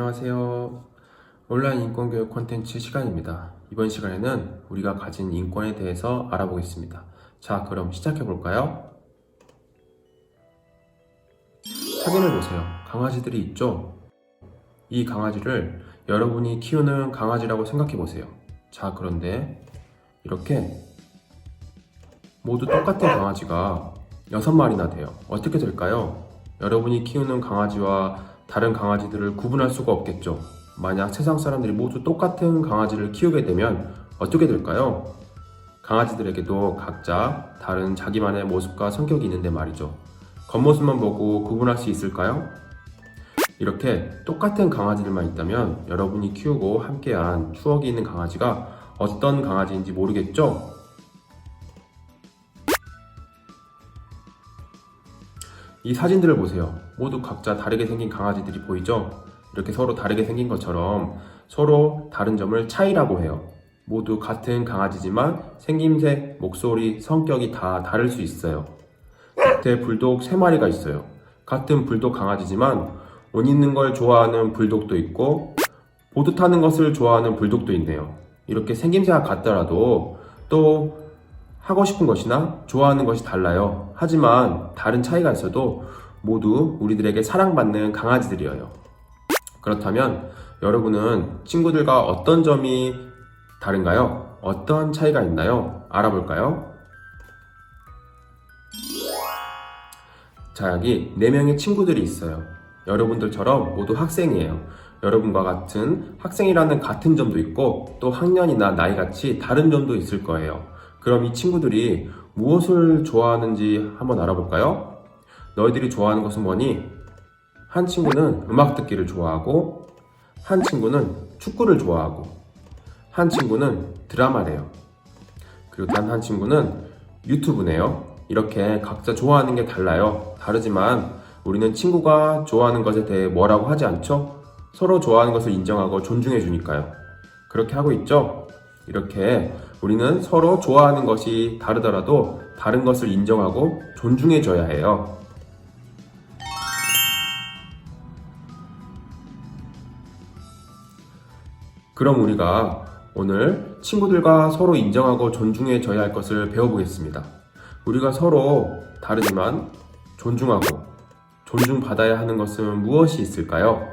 안녕하세요. 온라인 인권교육 콘텐츠 시간입니다. 이번 시간에는 우리가 가진 인권에 대해서 알아보겠습니다. 자, 그럼 시작해볼까요? 사진을 보세요. 강아지들이 있죠? 이 강아지를 여러분이 키우는 강아지라고 생각해보세요. 자, 그런데 이렇게 모두 똑같은 강아지가 6마리나 돼요. 어떻게 될까요? 여러분이 키우는 강아지와 다른 강아지들을 구분할 수가 없겠죠. 만약 세상 사람들이 모두 똑같은 강아지를 키우게 되면 어떻게 될까요? 강아지들에게도 각자 다른 자기만의 모습과 성격이 있는데 말이죠. 겉모습만 보고 구분할 수 있을까요? 이렇게 똑같은 강아지들만 있다면 여러분이 키우고 함께한 추억이 있는 강아지가 어떤 강아지인지 모르겠죠? 이 사진들을 보세요. 모두 각자 다르게 생긴 강아지들이 보이죠? 이렇게 서로 다르게 생긴 것처럼 서로 다른 점을 차이라고 해요. 모두 같은 강아지지만 생김새, 목소리, 성격이 다 다를 수 있어요. 곁에 불독 3마리가 있어요. 같은 불독 강아지지만 옷 입는 걸 좋아하는 불독도 있고 보드 타는 것을 좋아하는 불독도 있네요. 이렇게 생김새가 같더라도 또 하고 싶은 것이나 좋아하는 것이 달라요. 하지만 다른 차이가 있어도 모두 우리들에게 사랑받는 강아지들이에요. 그렇다면 여러분은 친구들과 어떤 점이 다른가요? 어떤 차이가 있나요? 알아볼까요? 자, 여기 4명의 친구들이 있어요. 여러분들처럼 모두 학생이에요. 여러분과 같은 학생이라는 같은 점도 있고 또 학년이나 나이같이 다른 점도 있을 거예요. 그럼 이 친구들이 무엇을 좋아하는지 한번 알아볼까요? 너희들이 좋아하는 것은 뭐니? 한 친구는 음악 듣기를 좋아하고 한 친구는 축구를 좋아하고 한 친구는 드라마래요. 그리고 단 한 친구는 유튜브네요. 이렇게 각자 좋아하는 게 달라요. 다르지만 우리는 친구가 좋아하는 것에 대해 뭐라고 하지 않죠? 서로 좋아하는 것을 인정하고 존중해 주니까요. 그렇게 하고 있죠? 이렇게 우리는 서로 좋아하는 것이 다르더라도 다른 것을 인정하고 존중해 줘야 해요. 그럼 우리가 오늘 친구들과 서로 인정하고 존중해 줘야 할 것을 배워보겠습니다. 우리가 서로 다르지만 존중하고 존중받아야 하는 것은 무엇이 있을까요?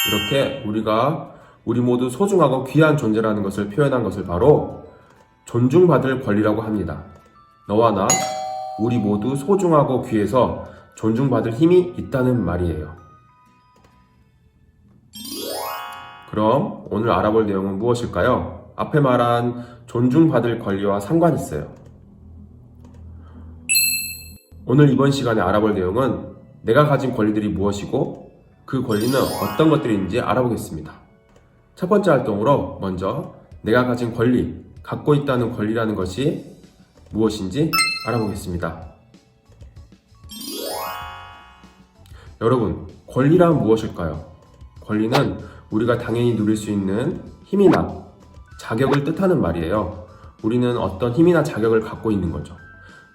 이렇게 우리 모두 소중하고 귀한 존재라는 것을 표현한 것을 바로 존중받을 권리라고 합니다. 너와 나, 우리 모두 소중하고 귀해서 존중받을 힘이 있다는 말이에요. 그럼 오늘 알아볼 내용은 무엇일까요? 앞에 말한 존중받을 권리와 상관이 있어요. 오늘 이번 시간에 알아볼 내용은 내가 가진 권리들이 무엇이고 그 권리는 어떤 것들인지 알아보겠습니다. 첫 번째 활동으로 먼저 내가 가진 권리, 갖고 있다는 권리라는 것이 무엇인지 알아보겠습니다. 여러분, 권리란 무엇일까요? 권리는 우리가 당연히 누릴 수 있는 힘이나 자격을 뜻하는 말이에요. 우리는 어떤 힘이나 자격을 갖고 있는 거죠.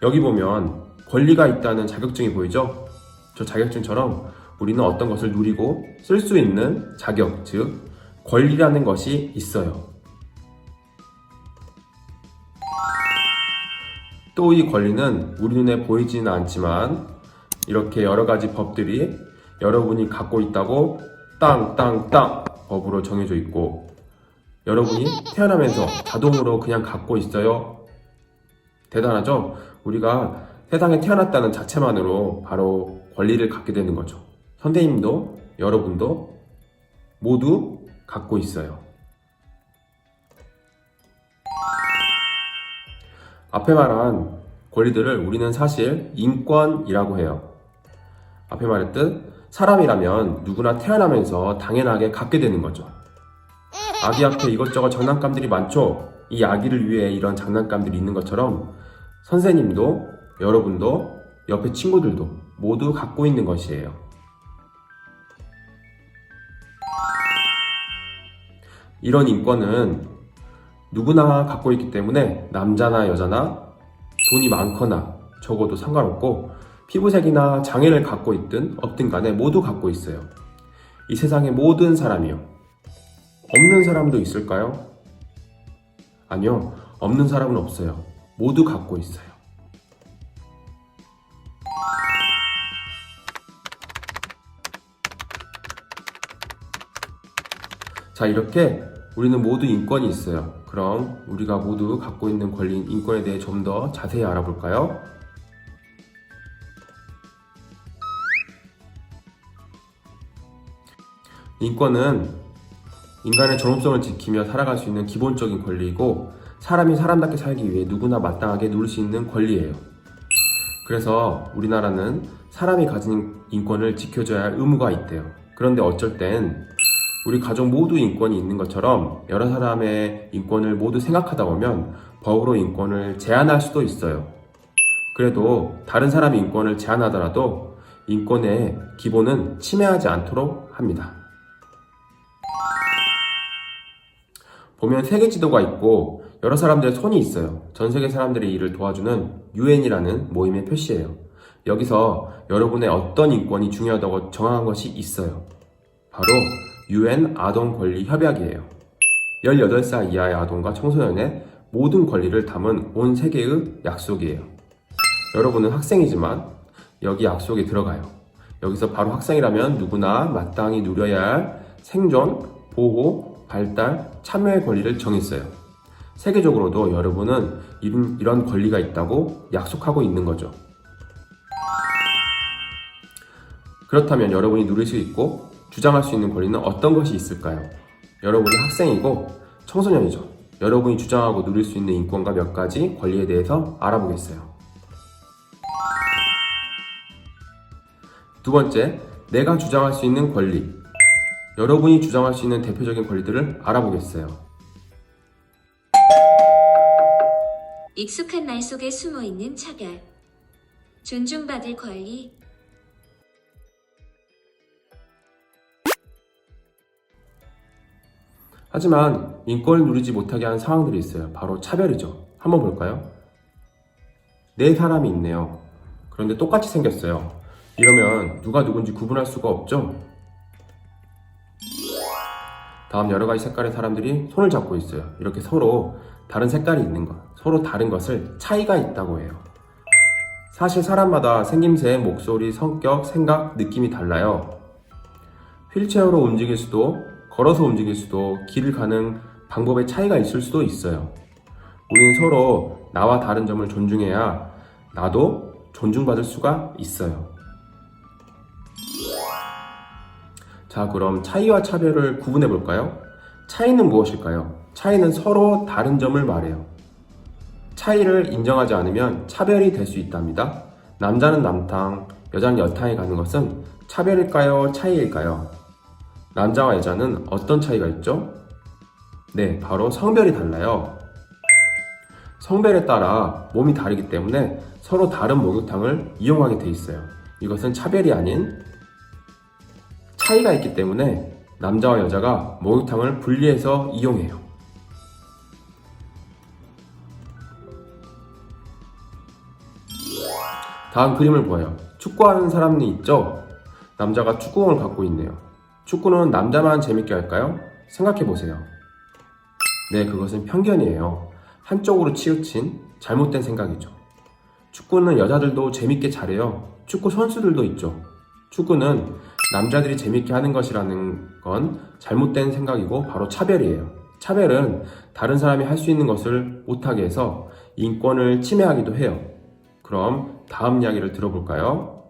여기 보면 권리가 있다는 자격증이 보이죠? 저 자격증처럼 우리는 어떤 것을 누리고 쓸 수 있는 자격, 즉 권리라는 것이 있어요. 또 이 권리는 우리 눈에 보이지는 않지만 이렇게 여러 가지 법들이 여러분이 갖고 있다고 땅땅땅 법으로 정해져 있고 여러분이 태어나면서 자동으로 그냥 갖고 있어요. 대단하죠? 우리가 세상에 태어났다는 자체만으로 바로 권리를 갖게 되는 거죠. 선생님도 여러분도 모두 갖고 있어요. 앞에 말한 권리들을 우리는 사실 인권이라고 해요. 앞에 말했듯 사람이라면 누구나 태어나면서 당연하게 갖게 되는 거죠. 아기 앞에 이것저것 장난감들이 많죠? 이 아기를 위해 이런 장난감들이 있는 것처럼 선생님도 여러분도 옆에 친구들도 모두 갖고 있는 것이에요. 이런 인권은 누구나 갖고 있기 때문에 남자나 여자나 돈이 많거나 적어도 상관없고 피부색이나 장애를 갖고 있든 없든 간에 모두 갖고 있어요. 이 세상의 모든 사람이요. 없는 사람도 있을까요? 아니요. 없는 사람은 없어요. 모두 갖고 있어요. 자, 이렇게 우리는 모두 인권이 있어요. 그럼 우리가 모두 갖고 있는 권리인 인권에 대해 좀 더 자세히 알아볼까요? 인권은 인간의 존엄성을 지키며 살아갈 수 있는 기본적인 권리이고, 사람이 사람답게 살기 위해 누구나 마땅하게 누릴 수 있는 권리예요. 그래서 우리나라는 사람이 가진 인권을 지켜줘야 할 의무가 있대요. 그런데 어쩔 땐 우리 가족 모두 인권이 있는 것처럼 여러 사람의 인권을 모두 생각하다 보면 법으로 인권을 제한할 수도 있어요. 그래도 다른 사람의 인권을 제한하더라도 인권의 기본은 침해하지 않도록 합니다. 보면 세계 지도가 있고 여러 사람들의 손이 있어요. 전 세계 사람들의 일을 도와주는 UN이라는 모임의 표시예요. 여기서 여러분의 어떤 인권이 중요하다고 정한 것이 있어요. 바로 UN 아동 권리 협약이에요. 18살 이하의 아동과 청소년의 모든 권리를 담은 온 세계의 약속이에요. 여러분은 학생이지만 여기 약속에 들어가요. 여기서 바로 학생이라면 누구나 마땅히 누려야 할 생존, 보호, 발달, 참여의 권리를 정했어요. 세계적으로도 여러분은 이런 권리가 있다고 약속하고 있는 거죠. 그렇다면 여러분이 누릴 수 있고 주장할 수 있는 권리는 어떤 것이 있을까요? 여러분은 학생이고 청소년이죠. 여러분이 주장하고 누릴 수 있는 인권과 몇 가지 권리에 대해서 알아보겠어요. 두 번째, 내가 주장할 수 있는 권리. 여러분이 주장할 수 있는 대표적인 권리들을 알아보겠어요. 익숙한 말 속에 숨어있는 차별, 존중받을 권리. 하지만 인권을 누리지 못하게 하는 상황들이 있어요. 바로 차별이죠. 한번 볼까요? 네 사람이 있네요. 그런데 똑같이 생겼어요. 이러면 누가 누군지 구분할 수가 없죠? 다음 여러 가지 색깔의 사람들이 손을 잡고 있어요. 이렇게 서로 다른 색깔이 있는 것, 서로 다른 것을 차이가 있다고 해요. 사실 사람마다 생김새, 목소리, 성격, 생각, 느낌이 달라요. 휠체어로 움직일 수도, 걸어서 움직일 수도, 길을 가는 방법의 차이가 있을 수도 있어요. 우리는 서로 나와 다른 점을 존중해야 나도 존중받을 수가 있어요. 자, 그럼 차이와 차별을 구분해 볼까요? 차이는 무엇일까요? 차이는 서로 다른 점을 말해요. 차이를 인정하지 않으면 차별이 될 수 있답니다. 남자는 남탕, 여자는 여탕에 가는 것은 차별일까요? 차이일까요? 남자와 여자는 어떤 차이가 있죠? 네, 바로 성별이 달라요. 성별에 따라 몸이 다르기 때문에 서로 다른 목욕탕을 이용하게 돼 있어요. 이것은 차별이 아닌 차이가 있기 때문에 남자와 여자가 목욕탕을 분리해서 이용해요. 다음 그림을 보아요. 축구하는 사람이 있죠? 남자가 축구공을 갖고 있네요. 축구는 남자만 재밌게 할까요? 생각해보세요. 네, 그것은 편견이에요. 한쪽으로 치우친 잘못된 생각이죠. 축구는 여자들도 재밌게 잘해요. 축구 선수들도 있죠. 축구는 남자들이 재밌게 하는 것이라는 건 잘못된 생각이고 바로 차별이에요. 차별은 다른 사람이 할 수 있는 것을 못하게 해서 인권을 침해하기도 해요. 그럼 다음 이야기를 들어볼까요?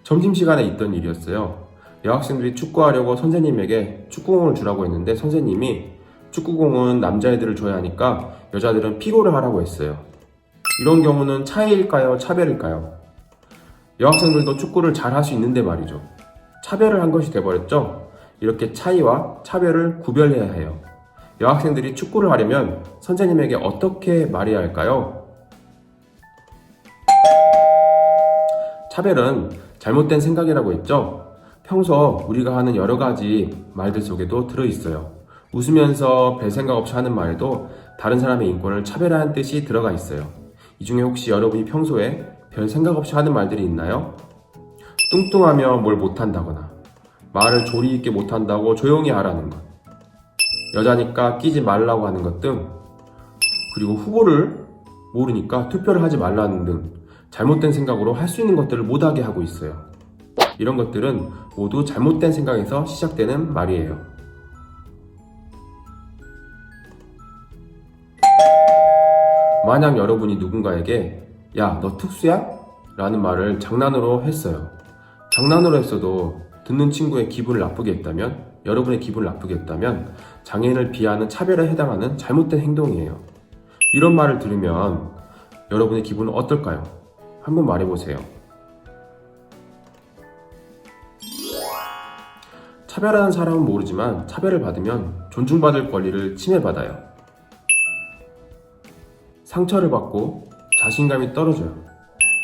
점심시간에 있던 일이었어요. 여학생들이 축구하려고 선생님에게 축구공을 주라고 했는데 선생님이 축구공은 남자애들을 줘야 하니까 여자들은 피고를 하라고 했어요. 이런 경우는 차이일까요? 차별일까요? 여학생들도 축구를 잘 할 수 있는데 말이죠. 차별을 한 것이 돼버렸죠? 이렇게 차이와 차별을 구별해야 해요. 여학생들이 축구를 하려면 선생님에게 어떻게 말해야 할까요? 차별은 잘못된 생각이라고 했죠? 평소 우리가 하는 여러 가지 말들 속에도 들어있어요. 웃으면서 별 생각 없이 하는 말에도 다른 사람의 인권을 차별하는 뜻이 들어가 있어요. 이 중에 혹시 여러분이 평소에 별 생각 없이 하는 말들이 있나요? 뚱뚱하면 뭘 못한다거나, 말을 조리 있게 못한다고 조용히 하라는 것, 여자니까 끼지 말라고 하는 것 등, 그리고 후보를 모르니까 투표를 하지 말라는 등 잘못된 생각으로 할 수 있는 것들을 못하게 하고 있어요. 이런 것들은 모두 잘못된 생각에서 시작되는 말이에요. 만약 여러분이 누군가에게 야, 너 특수야? 라는 말을 장난으로 했어요. 장난으로 했어도 듣는 친구의 기분을 나쁘게 했다면, 여러분의 기분을 나쁘게 했다면 장애인을 비하하는 차별에 해당하는 잘못된 행동이에요. 이런 말을 들으면 여러분의 기분은 어떨까요? 한번 말해보세요. 차별하는 사람은 모르지만 차별을 받으면 존중받을 권리를 침해받아요. 상처를 받고 자신감이 떨어져요.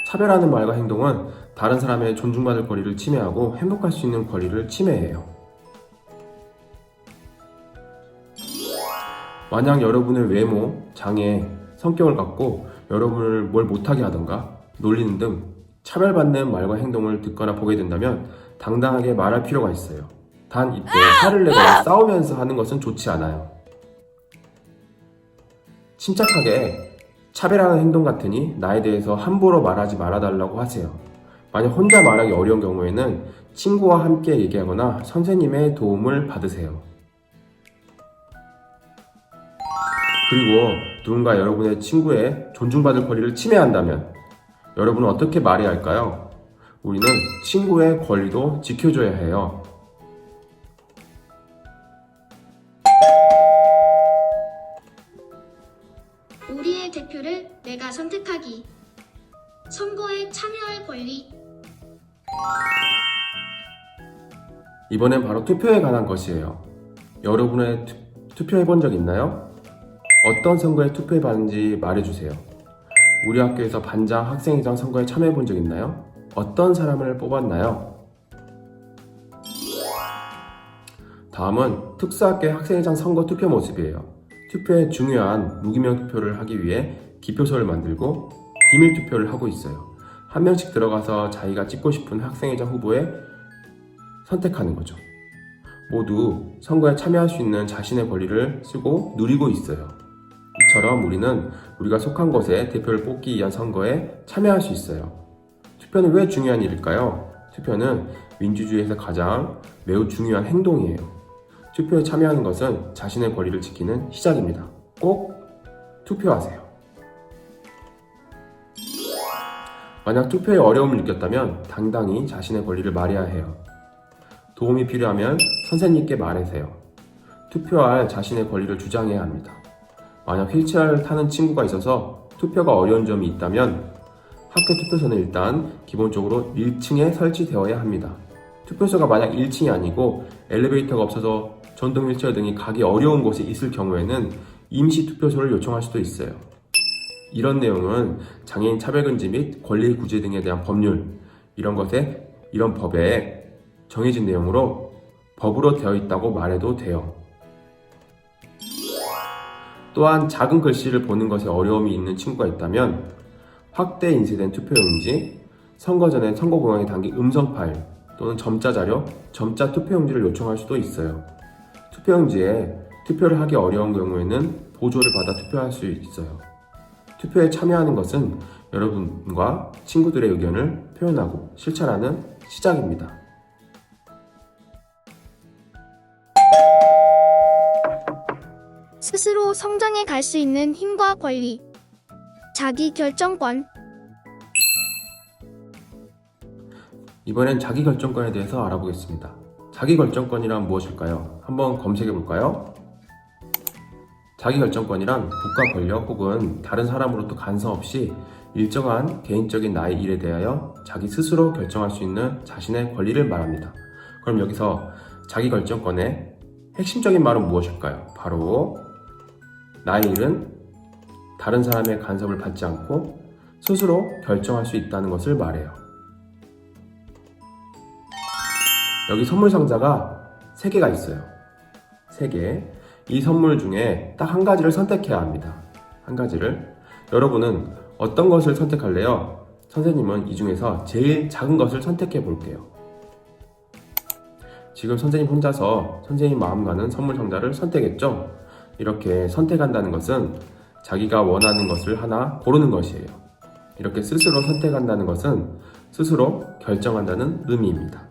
차별하는 말과 행동은 다른 사람의 존중받을 권리를 침해하고 행복할 수 있는 권리를 침해해요. 만약 여러분의 외모, 장애, 성격을 갖고 여러분을 뭘 못하게 하던가 놀리는 등 차별받는 말과 행동을 듣거나 보게 된다면 당당하게 말할 필요가 있어요. 단 이때 화를 내거나 싸우면서 하는 것은 좋지 않아요. 침착하게 차별하는 행동 같으니 나에 대해서 함부로 말하지 말아달라고 하세요. 만약 혼자 말하기 어려운 경우에는 친구와 함께 얘기하거나 선생님의 도움을 받으세요. 그리고 누군가 여러분의 친구의 존중받을 권리를 침해한다면 여러분은 어떻게 말해야 할까요? 우리는 친구의 권리도 지켜줘야 해요. 우리의 대표를 내가 선택하기. 선거에 참여할 권리. 이번엔 바로 투표에 관한 것이에요. 여러분의 투표해본 적 있나요? 어떤 선거에 투표해봤는지 말해주세요. 우리 학교에서 반장, 학생회장 선거에 참여해본 적 있나요? 어떤 사람을 뽑았나요? 다음은 특수학교의 학생회장 선거 투표 모습이에요. 투표에 중요한 무기명 투표를 하기 위해 기표소를 만들고 비밀 투표를 하고 있어요. 한 명씩 들어가서 자기가 찍고 싶은 학생회장 후보에 선택하는 거죠. 모두 선거에 참여할 수 있는 자신의 권리를 쓰고 누리고 있어요. 이처럼 우리는 우리가 속한 곳에 대표를 뽑기 위한 선거에 참여할 수 있어요. 투표는 왜 중요한 일일까요? 투표는 민주주의에서 가장 매우 중요한 행동이에요. 투표에 참여하는 것은 자신의 권리를 지키는 시작입니다. 꼭 투표하세요. 만약 투표에 어려움을 느꼈다면 당당히 자신의 권리를 말해야 해요. 도움이 필요하면 선생님께 말하세요. 투표할 자신의 권리를 주장해야 합니다. 만약 휠체어를 타는 친구가 있어서 투표가 어려운 점이 있다면 학교 투표소는 일단 기본적으로 1층에 설치되어야 합니다. 투표소가 만약 1층이 아니고 엘리베이터가 없어서 전동 휠체어 등이 가기 어려운 곳에 있을 경우에는 임시 투표소를 요청할 수도 있어요. 이런 내용은 장애인 차별금지 및 권리 구제 등에 대한 법률, 이런 법에 정해진 내용으로 법으로 되어 있다고 말해도 돼요. 또한 작은 글씨를 보는 것에 어려움이 있는 친구가 있다면 확대 인쇄된 투표용지, 선거 전에 선거공항에 담긴 음성 파일 또는 점자 자료, 점자 투표용지를 요청할 수도 있어요. 투표용지에 투표를 하기 어려운 경우에는 보조를 받아 투표할 수 있어요. 투표에 참여하는 것은 여러분과 친구들의 의견을 표현하고 실천하는 시작입니다. 스스로 성장해 갈 수 있는 힘과 권리. 자기 결정권. 이번엔 자기결정권에 대해서 알아보겠습니다. 자기결정권이란 무엇일까요? 한번 검색해 볼까요? 자기결정권이란 국가 권력 혹은 다른 사람으로부터 간섭 없이 일정한 개인적인 나의 일에 대하여 자기 스스로 결정할 수 있는 자신의 권리를 말합니다. 그럼 여기서 자기결정권의 핵심적인 말은 무엇일까요? 바로 나의 일은 다른 사람의 간섭을 받지 않고 스스로 결정할 수 있다는 것을 말해요. 여기 선물 상자가 3개가 있어요. 3개. 이 선물 중에 딱 한 가지를 선택해야 합니다. 한 가지를. 여러분은 어떤 것을 선택할래요? 선생님은 이 중에서 제일 작은 것을 선택해 볼게요. 지금 선생님 혼자서 선생님 마음 가는 선물 상자를 선택했죠? 이렇게 선택한다는 것은 자기가 원하는 것을 하나 고르는 것이에요. 이렇게 스스로 선택한다는 것은 스스로 결정한다는 의미입니다.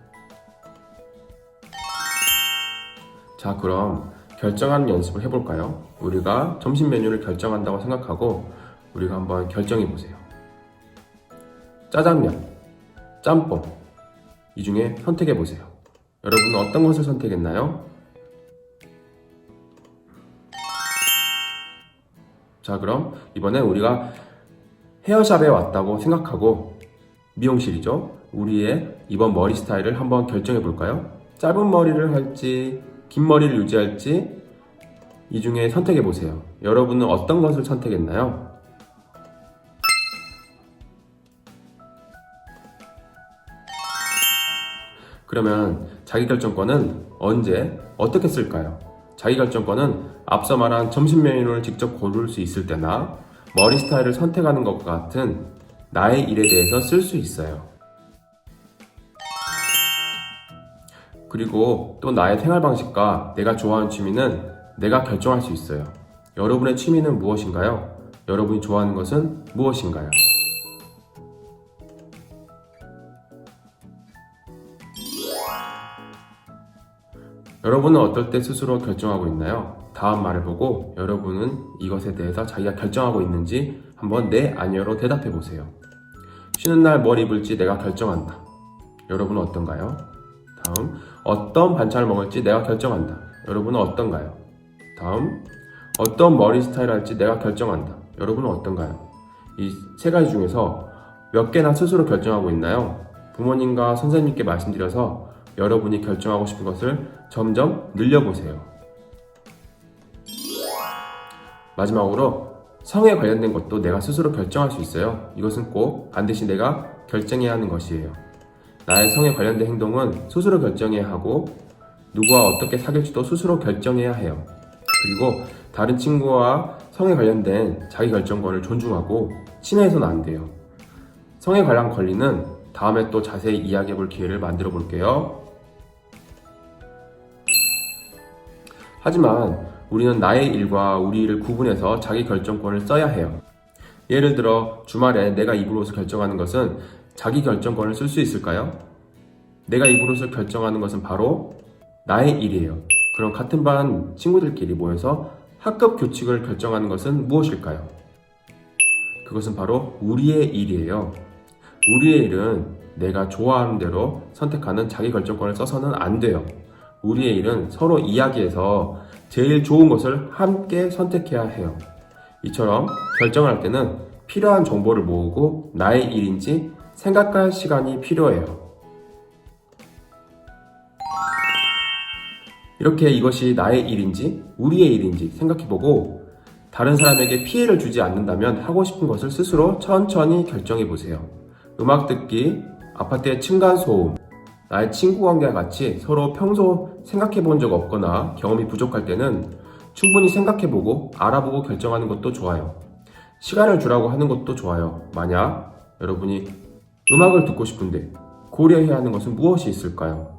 자, 그럼 결정하는 연습을 해볼까요? 우리가 점심 메뉴를 결정한다고 생각하고 우리가 한번 결정해 보세요. 짜장면, 짬뽕, 이 중에 선택해 보세요. 여러분은 어떤 것을 선택했나요? 자, 그럼 이번에 우리가 헤어샵에 왔다고 생각하고, 미용실이죠. 우리의 이번 머리 스타일을 한번 결정해 볼까요? 짧은 머리를 할지 긴 머리를 유지할지 이 중에 선택해 보세요. 여러분은 어떤 것을 선택했나요? 그러면 자기결정권은 언제 어떻게 쓸까요? 자기결정권은 앞서 말한 점심 메뉴를 직접 고를 수 있을 때나 머리 스타일을 선택하는 것과 같은 나의 일에 대해서 쓸 수 있어요. 그리고 또 나의 생활 방식과 내가 좋아하는 취미는 내가 결정할 수 있어요. 여러분의 취미는 무엇인가요? 여러분이 좋아하는 것은 무엇인가요? 여러분은 어떨 때 스스로 결정하고 있나요? 다음 말을 보고 여러분은 이것에 대해서 자기가 결정하고 있는지 한번 네, 아니요로 대답해 보세요. 쉬는 날 뭘 입을지 내가 결정한다. 여러분은 어떤가요? 다음, 어떤 반찬을 먹을지 내가 결정한다. 여러분은 어떤가요? 다음, 어떤 머리 스타일 할지 내가 결정한다. 여러분은 어떤가요? 이 세 가지 중에서 몇 개나 스스로 결정하고 있나요? 부모님과 선생님께 말씀드려서 여러분이 결정하고 싶은 것을 점점 늘려보세요. 마지막으로 성에 관련된 것도 내가 스스로 결정할 수 있어요. 이것은 꼭 반드시 내가 결정해야 하는 것이에요. 나의 성에 관련된 행동은 스스로 결정해야 하고 누구와 어떻게 사귈지도 스스로 결정해야 해요. 그리고 다른 친구와 성에 관련된 자기 결정권을 존중하고 친해서는 안 돼요. 성에 관한 권리는 다음에 또 자세히 이야기해 볼 기회를 만들어 볼게요. 하지만 우리는 나의 일과 우리 일을 구분해서 자기 결정권을 써야 해요. 예를 들어 주말에 내가 입을 옷을 결정하는 것은 자기 결정권을 쓸 수 있을까요? 내가 입을 옷을 결정하는 것은 바로 나의 일이에요. 그럼 같은 반 친구들끼리 모여서 학급 규칙을 결정하는 것은 무엇일까요? 그것은 바로 우리의 일이에요. 우리의 일은 내가 좋아하는 대로 선택하는 자기 결정권을 써서는 안 돼요. 우리의 일은 서로 이야기해서 제일 좋은 것을 함께 선택해야 해요. 이처럼 결정을 할 때는 필요한 정보를 모으고 나의 일인지 생각할 시간이 필요해요. 이렇게 이것이 나의 일인지 우리의 일인지 생각해보고 다른 사람에게 피해를 주지 않는다면 하고 싶은 것을 스스로 천천히 결정해보세요. 음악 듣기, 아파트의 층간소음, 나의 친구 관계와 같이 서로 평소 생각해본 적 없거나 경험이 부족할 때는 충분히 생각해보고 알아보고 결정하는 것도 좋아요. 시간을 주라고 하는 것도 좋아요. 만약 여러분이 음악을 듣고 싶은데 고려해야 하는 것은 무엇이 있을까요?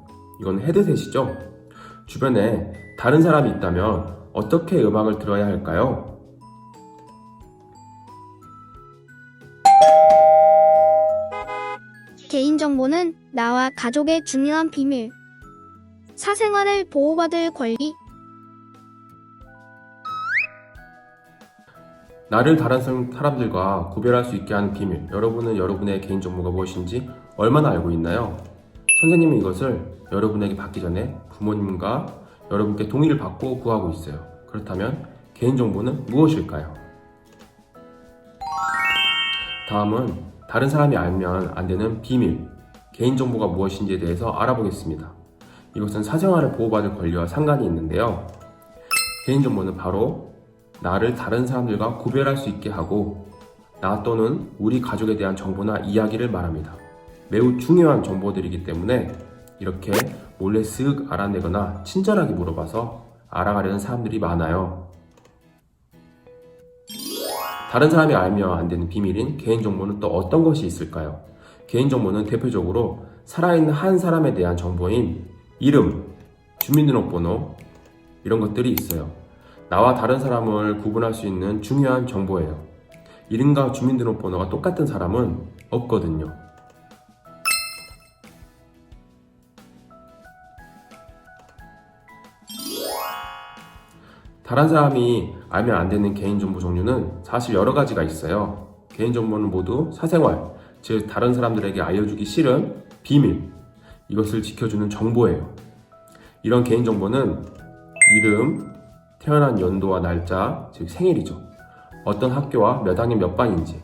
이건 헤드셋이죠? 주변에 다른 사람이 있다면 어떻게 음악을 들어야 할까요? 개인정보는 나와 가족의 중요한 비밀. 사생활을 보호받을 권리. 나를 다른 사람들과 구별할 수 있게 하는 비밀. 여러분은 여러분의 개인정보가 무엇인지 얼마나 알고 있나요? 선생님은 이것을 여러분에게 받기 전에 부모님과 여러분께 동의를 받고 구하고 있어요. 그렇다면 개인정보는 무엇일까요? 다음은 다른 사람이 알면 안 되는 비밀, 개인정보가 무엇인지에 대해서 알아보겠습니다. 이것은 사생활을 보호받을 권리와 상관이 있는데요. 개인정보는 바로 나를 다른 사람들과 구별할 수 있게 하고 나 또는 우리 가족에 대한 정보나 이야기를 말합니다. 매우 중요한 정보들이기 때문에 이렇게 몰래 쓱 알아내거나 친절하게 물어봐서 알아가려는 사람들이 많아요. 다른 사람이 알면 안 되는 비밀인 개인정보는 또 어떤 것이 있을까요? 개인정보는 대표적으로 살아있는 한 사람에 대한 정보인 이름, 주민등록번호 이런 것들이 있어요. 나와 다른 사람을 구분할 수 있는 중요한 정보예요. 이름과 주민등록번호가 똑같은 사람은 없거든요. 다른 사람이 알면 안 되는 개인정보 종류는 사실 여러 가지가 있어요. 개인정보는 모두 사생활, 즉 다른 사람들에게 알려주기 싫은 비밀, 이것을 지켜주는 정보예요. 이런 개인정보는 이름, 태어난 연도와 날짜, 즉 생일이죠. 어떤 학교와 몇 학년 몇 반인지,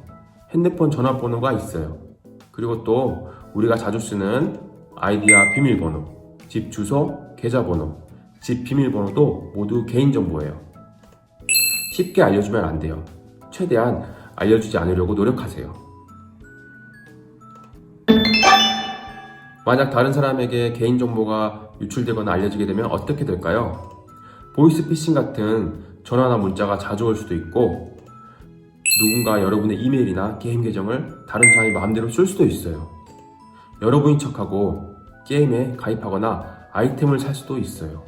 핸드폰 전화번호가 있어요. 그리고 또 우리가 자주 쓰는 아이디와 비밀번호, 집 주소, 계좌번호, 집 비밀번호도 모두 개인정보예요. 쉽게 알려주면 안 돼요. 최대한 알려주지 않으려고 노력하세요. 만약 다른 사람에게 개인정보가 유출되거나 알려지게 되면 어떻게 될까요? 보이스피싱 같은 전화나 문자가 자주 올 수도 있고, 누군가 여러분의 이메일이나 게임 계정을 다른 사람이 마음대로 쓸 수도 있어요. 여러분인 척하고 게임에 가입하거나 아이템을 살 수도 있어요.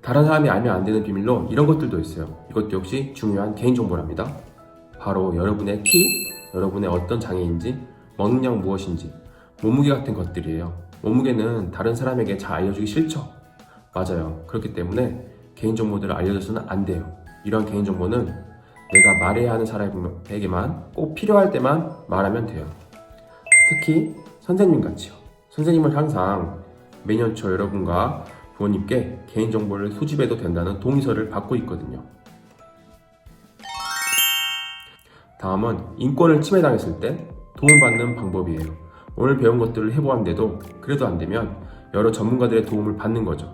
다른 사람이 알면 안 되는 비밀로 이런 것들도 있어요. 이것도 역시 중요한 개인정보랍니다. 바로 여러분의 키, 여러분의 어떤 장애인지, 먹는 양 무엇인지, 몸무게 같은 것들이에요. 몸무게는 다른 사람에게 잘 알려주기 싫죠? 맞아요. 그렇기 때문에 개인정보들을 알려줘서는 안 돼요. 이런 개인정보는 내가 말해야 하는 사람에게만 꼭 필요할 때만 말하면 돼요. 특히 선생님같이요. 선생님은 항상 매년 초 여러분과 부모님께 개인정보를 수집해도 된다는 동의서를 받고 있거든요. 다음은 인권을 침해당했을 때 도움받는 방법이에요. 오늘 배운 것들을 해보았는데도 그래도 안 되면 여러 전문가들의 도움을 받는 거죠.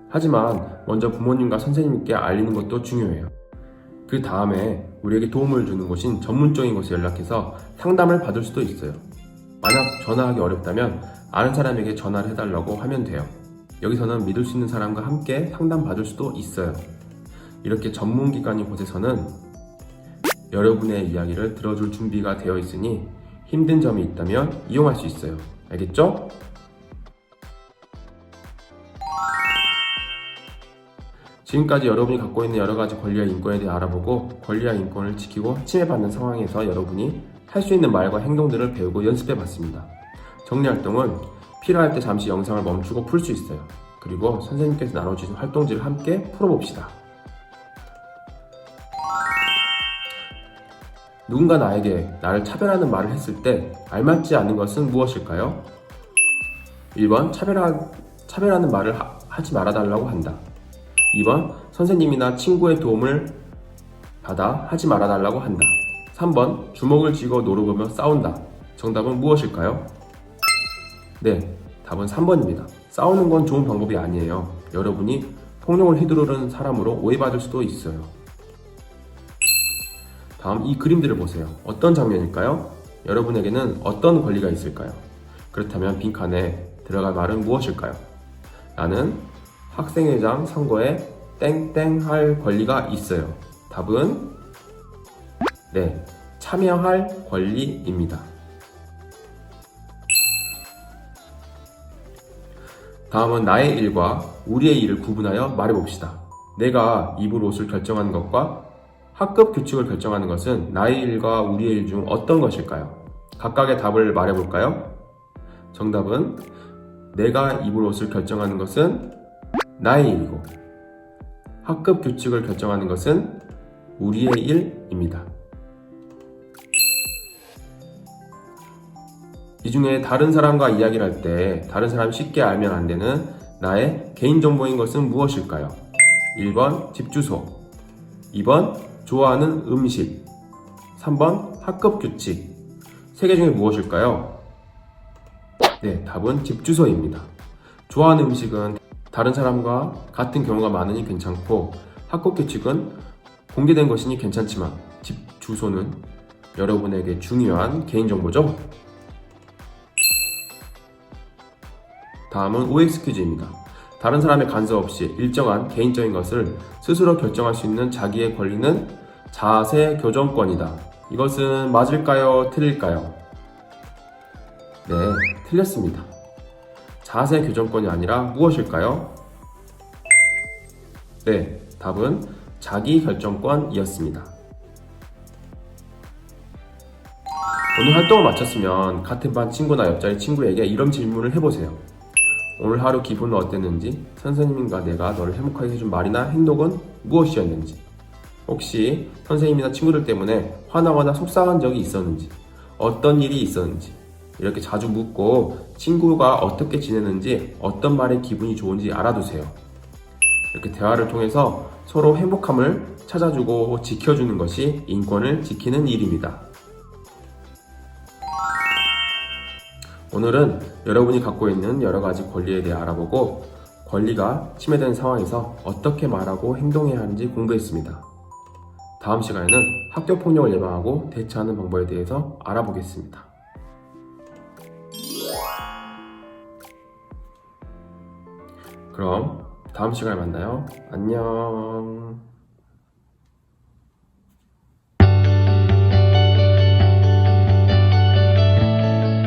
하지만 먼저 부모님과 선생님께 알리는 것도 중요해요. 그 다음에 우리에게 도움을 주는 곳인 전문적인 곳에 연락해서 상담을 받을 수도 있어요. 만약 전화하기 어렵다면 아는 사람에게 전화를 해달라고 하면 돼요. 여기서는 믿을 수 있는 사람과 함께 상담받을 수도 있어요. 이렇게 전문기관인 곳에서는 여러분의 이야기를 들어줄 준비가 되어 있으니 힘든 점이 있다면 이용할 수 있어요. 알겠죠? 지금까지 여러분이 갖고 있는 여러 가지 권리와 인권에 대해 알아보고 권리와 인권을 지키고 침해받는 상황에서 여러분이 할 수 있는 말과 행동들을 배우고 연습해 봤습니다. 정리활동은 필요할 때 잠시 영상을 멈추고 풀 수 있어요. 그리고 선생님께서 나눠주신 활동지를 함께 풀어봅시다. 누군가 나에게 나를 차별하는 말을 했을 때 알맞지 않은 것은 무엇일까요? 1번 차별하는 말을 하지 말아달라고 한다. 2번 선생님이나 친구의 도움을 받아 하지 말아달라고 한다. 3번 주먹을 쥐고 노려보며 싸운다. 정답은 무엇일까요? 네, 답은 3번입니다. 싸우는 건 좋은 방법이 아니에요. 여러분이 폭력을 휘두르는 사람으로 오해받을 수도 있어요. 다음 이 그림들을 보세요. 어떤 장면일까요? 여러분에게는 어떤 권리가 있을까요? 그렇다면 빈칸에 들어갈 말은 무엇일까요? 나는 학생회장 선거에 땡땡 할 권리가 있어요. 답은 네, 참여할 권리입니다. 다음은 나의 일과 우리의 일을 구분하여 말해봅시다. 내가 입을 옷을 결정하는 것과 학급 규칙을 결정하는 것은 나의 일과 우리의 일 중 어떤 것일까요? 각각의 답을 말해볼까요? 정답은 내가 입을 옷을 결정하는 것은 나의 일이고 학급 규칙을 결정하는 것은 우리의 일입니다. 이 중에 다른 사람과 이야기를 할 때 다른 사람이 쉽게 알면 안 되는 나의 개인정보인 것은 무엇일까요? 1번 집 주소, 2번 좋아하는 음식, 3번 학급 규칙. 세 개 중에 무엇일까요? 네, 답은 집 주소입니다. 좋아하는 음식은 다른 사람과 같은 경우가 많으니 괜찮고 학급 규칙은 공개된 것이니 괜찮지만 집 주소는 여러분에게 중요한 개인정보죠? 다음은 OX 퀴즈입니다. 다른 사람의 간섭 없이 일정한 개인적인 것을 스스로 결정할 수 있는 자기의 권리는 자세 교정권이다. 이것은 맞을까요? 틀릴까요? 네, 틀렸습니다. 자세 교정권이 아니라 무엇일까요? 네, 답은 자기 결정권이었습니다. 오늘 활동을 마쳤으면 같은 반 친구나 옆자리 친구에게 이런 질문을 해보세요. 오늘 하루 기분은 어땠는지, 선생님과 내가 너를 행복하게 해준 말이나 행동은 무엇이었는지, 혹시 선생님이나 친구들 때문에 화나거나 속상한 적이 있었는지, 어떤 일이 있었는지 이렇게 자주 묻고 친구가 어떻게 지내는지, 어떤 말에 기분이 좋은지 알아두세요. 이렇게 대화를 통해서 서로 행복함을 찾아주고 지켜주는 것이 인권을 지키는 일입니다. 오늘은 여러분이 갖고 있는 여러 가지 권리에 대해 알아보고 권리가 침해되는 상황에서 어떻게 말하고 행동해야 하는지 공부했습니다. 다음 시간에는 학교폭력을 예방하고 대처하는 방법에 대해서 알아보겠습니다. 그럼 다음 시간에 만나요. 안녕.